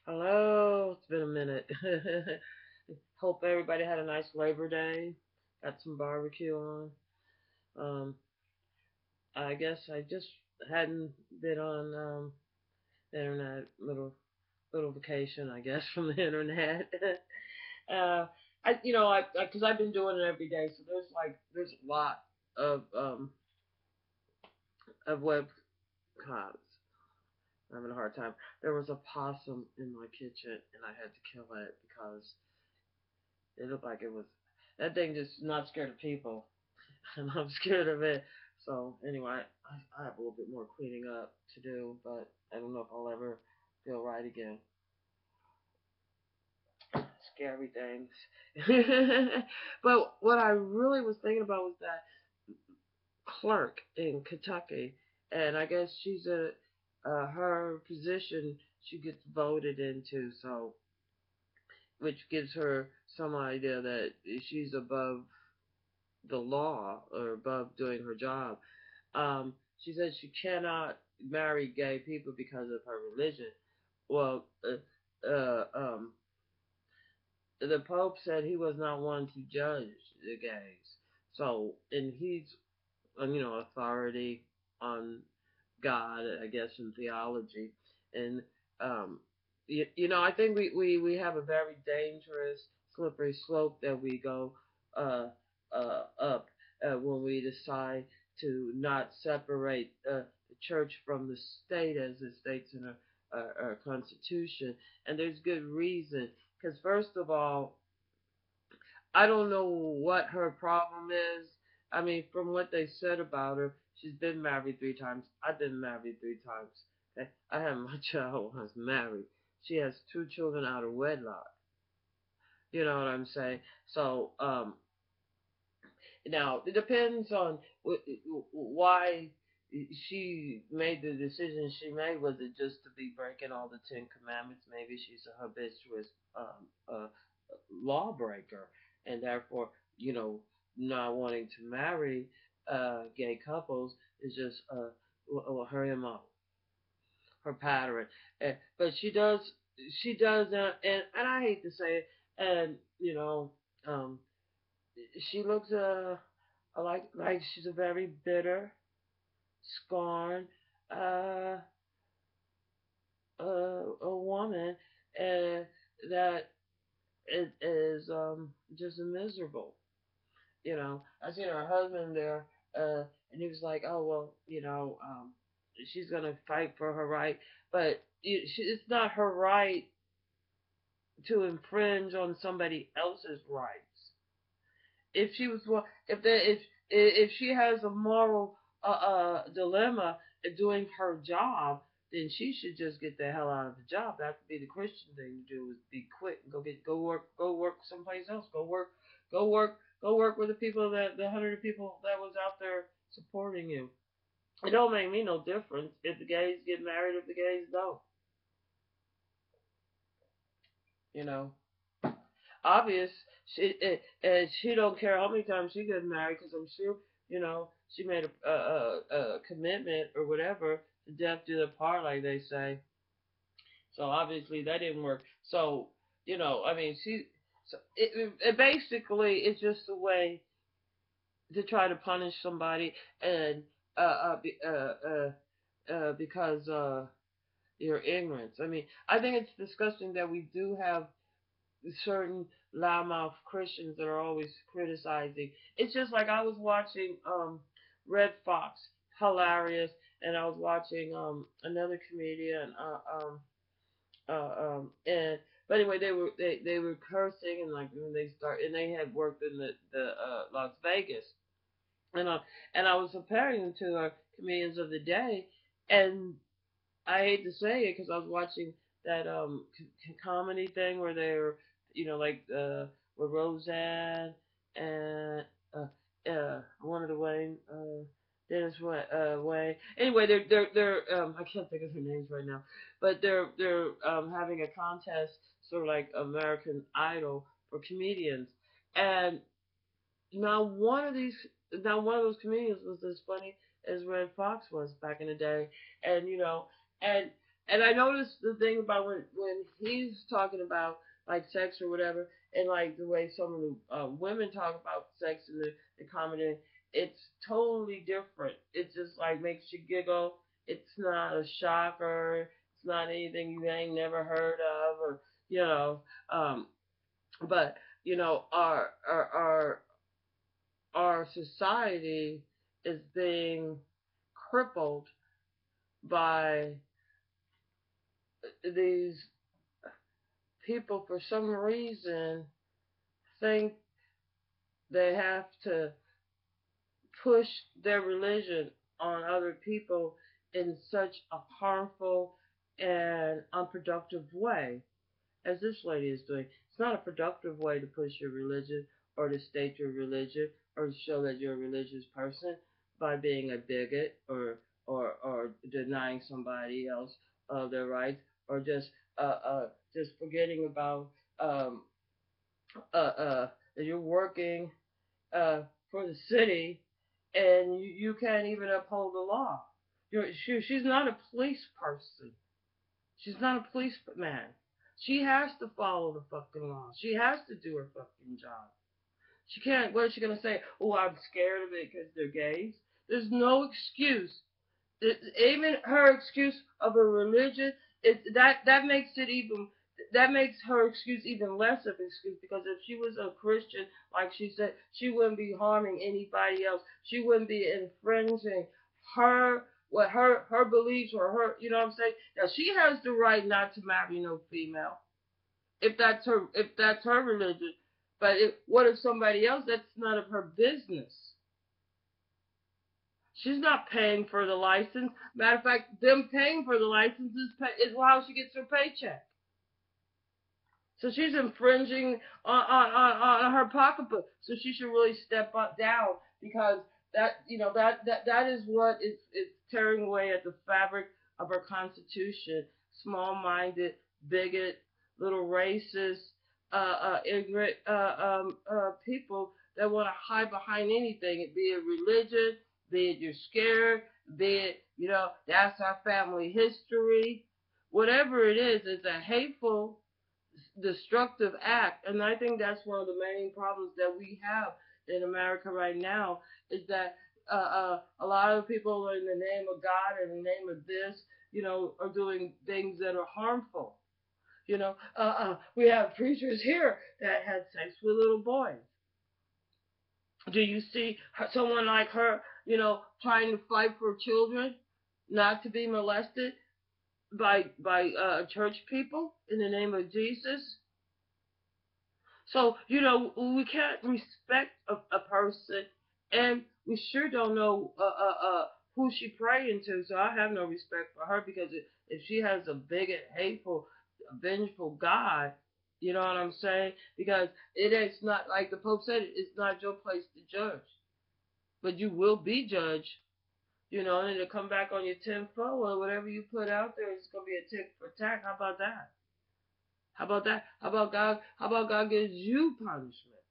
Hello, it's been a minute. Hope everybody had a nice Labor Day. Got some barbecue on. Um, I guess I just hadn't been on the internet. Little vacation, I guess, from the internet. uh, because I've been doing it every day, so there's a lot of webcams. I'm having a hard time. There was a possum in my kitchen, and I had to kill it because it looked like it was that thing just not scared of people, and I'm scared of it. So anyway, I have a little bit more cleaning up to do, but I don't know if I'll ever feel right again. Scary things. But what I really was thinking about was that clerk in Kentucky, and I guess she's a her position she gets voted into, so which gives her some idea that she's above the law or above doing her job. She said she cannot marry gay people because of her religion. Well, the Pope said he was not one to judge the gays. So, and he's, authority on God, I guess, in theology. And, I think we have a very dangerous, slippery slope that we go up when we decide to not separate the church from the state as it states in our Constitution. And there's good reason. Because, first of all, I don't know what her problem is. I mean, from what they said about her, she's been married 3 times. I've been married 3 times. Okay? I had my child when I was married. She has 2 children out of wedlock. You know what I'm saying? So, now it depends on why she made the decision she made. Was it just to be breaking all the 10 Commandments? Maybe she's a habituous lawbreaker, and therefore, not wanting to marry gay couples is just her MO, her pattern. But she does, and I hate to say it, and um, she looks like she's a very bitter, scorned uh, a woman, and that it is just miserable. I seen her husband there, and he was like, "Oh well, she's gonna fight for her right, but it's not her right to infringe on somebody else's rights. If she was, if she has a moral dilemma in doing her job, then she should just get the hell out of the job. That would be the Christian thing to do: is be quit and go work someplace else. Go work with the people the hundred of people that was out there supporting you. It don't make me no difference if the gays get married, if the gays don't. You know, obvious. She don't care how many times she gets married because I'm sure she made a commitment or whatever to death do the part, like they say. So obviously that didn't work. So I mean, it basically it's just a way to try to punish somebody, and because your ignorance. I mean, I think it's disgusting that we do have certain loudmouth Christians that are always criticizing. It's just like I was watching Red Fox, hilarious, and I was watching another comedian and but anyway they were cursing, and like when they had worked in the Las Vegas, and I was comparing them to our comedians of the day, and I hate to say it because I was watching that comedy thing where they were, like with Roseanne and one of the Wayne Dennis Way. Anyway, they're I can't think of their names right now, but they're having a contest, sort of like American Idol for comedians, and now one of those comedians was as funny as Red Fox was back in the day, and and And I noticed the thing about when he's talking about like sex or whatever, and like the way some of the women talk about sex in the comedy, it's totally different. It just like makes you giggle. It's not a shocker. It's not anything you ain't never heard of, or you know. Um, but our society is being crippled by these people for some reason think they have to push their religion on other people in such a harmful and unproductive way as this lady is doing. It's not a productive way to push your religion or to state your religion or to show that you're a religious person by being a bigot or denying somebody else their rights or just forgetting about um, that you're working uh, for the city and you can't even uphold the law. She's not a police person. She's not a policeman. She has to follow the fucking law. She has to do her fucking job. She can't. What is she gonna say? Oh, I'm scared of it because they're gays. There's no excuse. Even her excuse of her religion, that makes it even that makes her excuse even less of an excuse because if she was a Christian, like she said, she wouldn't be harming anybody else. She wouldn't be infringing her beliefs or her you know what I'm saying. Now she has the right not to marry no female if that's her religion. But what if somebody else? That's none of her business. She's not paying for the license. Matter of fact, them paying for the license is how she gets her paycheck. So she's infringing on her pocketbook. So she should really step down because that is what is tearing away at the fabric of our Constitution. Small-minded, bigot, little racist, ignorant people that want to hide behind anything, be it religion, be it you're scared, be it that's our family history, whatever it is, it's a hateful destructive act. And I think that's one of the main problems that we have in America right now is that a lot of people in the name of God and in the name of this, are doing things that are harmful. We have preachers here that had sex with little boys. Do you see someone like her, trying to fight for children not to be molested by church people in the name of Jesus? So, we can't respect a person, and we sure don't know who she praying to. So I have no respect for her because if she has a bigot, hateful, vengeful God, you know what I'm saying? Because it is not, like the Pope said, it's not your place to judge. But you will be judged, and it'll come back on your tenfold or whatever you put out there. It's going to be a tick for tack. How about that? How about that? How about God? How about God gives you punishment?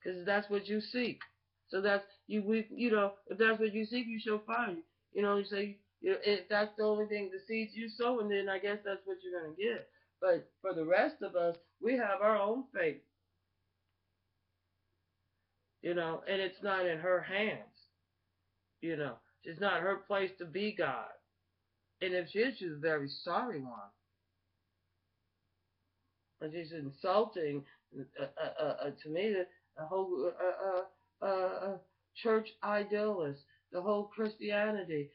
Because that's what you seek. So that's you. If that's what you seek, you shall find. You say if that's the only thing, the seeds you sow, and then I guess that's what you're gonna get. But for the rest of us, we have our own fate. And it's not in her hands. It's not her place to be God. And if she is, she's a very sorry one. And she's insulting to me the whole church idealist, the whole Christianity.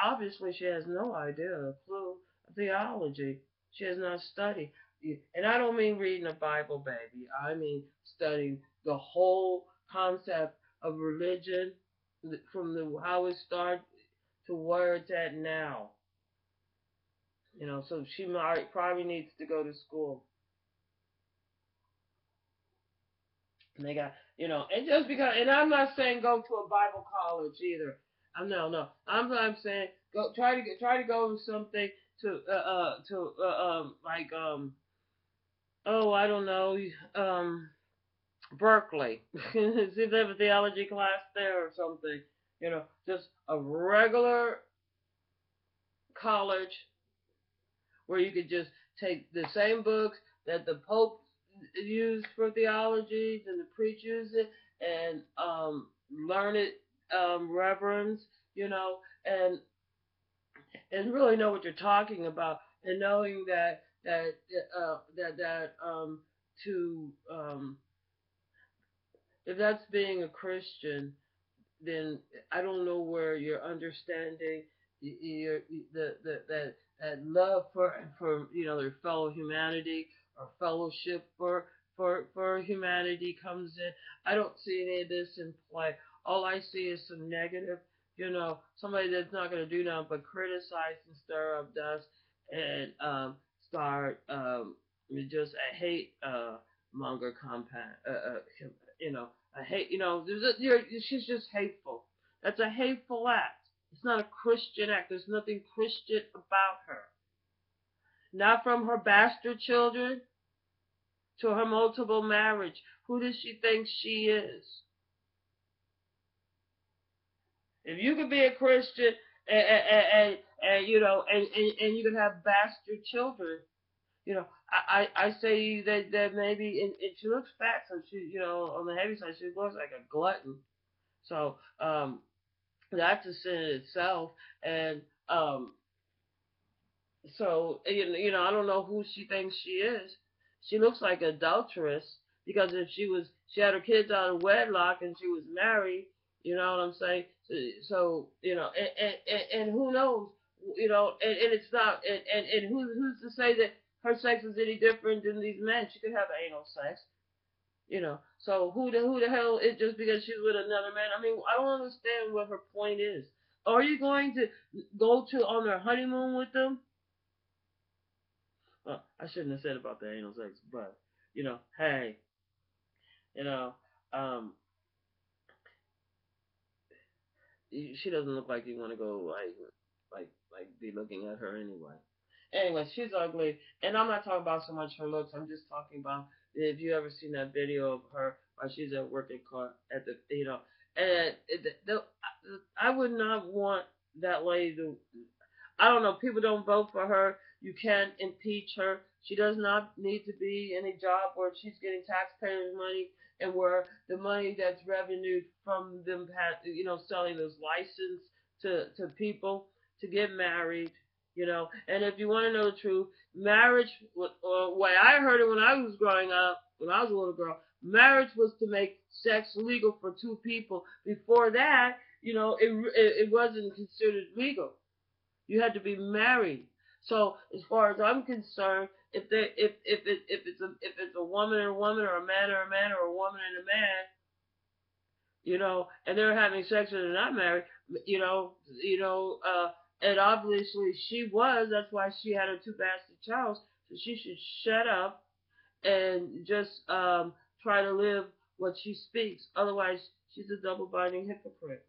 Obviously she has no idea, a clue of theology. She has not studied. And I don't mean reading the Bible, baby. I mean studying the whole concept of religion from how it started to where it's at now. So she probably needs to go to school. And they got, and just because, and I'm not saying go to a Bible college either. No. I'm saying try to go to something like oh I don't know Berkeley. See if they have a theology class there or something. Just a regular college where you could just take the same books that the Pope used for theologies and the preachers and learn it reverends, and really know what you're talking about, and knowing that to if that's being a Christian, then I don't know where you're understanding your that love for their fellow humanity or fellowship for humanity comes in. I don't see any of this in play. All I see is some negative, somebody that's not going to do nothing but criticize and stir up dust and start just a hate monger compound. I hate, she's just hateful. That's a hateful act. It's not a Christian act. There's nothing Christian about her. Not from her bastard children to her multiple marriage. Who does she think she is? If you could be a Christian and you could have bastard children, I say that maybe, and she looks fat, so she, on the heavy side, she looks like a glutton. So, that's a sin in itself. And so I don't know who she thinks she is. She looks like an adulteress because if she had her kids out of wedlock and she was married, you know what I'm saying? So and who knows, and it's not, and who's to say that her sex is any different than these men? She could have anal sex. So who the hell is just because she's with another man? I mean, I don't understand what her point is. Are you going to go to on their honeymoon with them? Well, I shouldn't have said about the anal sex, but hey, you know, um, she doesn't look like you want to go like be looking at her anyway. Anyway, she's ugly, and I'm not talking about so much her looks. I'm just talking about if you ever seen that video of her while she's at work at the and I would not want that lady to. I don't know. People don't vote for her. You can't impeach her. She does not need to be in a job where she's getting taxpayers' money and where the money that's revenue from them, selling those license to people to get married. And if you want to know the truth, marriage, or way I heard it when I was growing up, when I was a little girl, marriage was to make sex legal for two people. Before that, it wasn't considered legal. You had to be married. So as far as I'm concerned, if it's a woman and a woman or a man or a man or a woman and a man, and they're having sex and they're not married, and obviously she was. That's why she had her two bastard childs. So she should shut up and just try to live what she speaks. Otherwise, she's a double-binding hypocrite.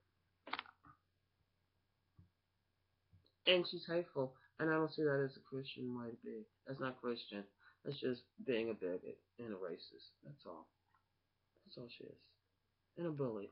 And she's hateful. And I don't see that as a Christian way to be. That's not Christian. That's just being a bigot and a racist. That's all. That's all she is. And a bully.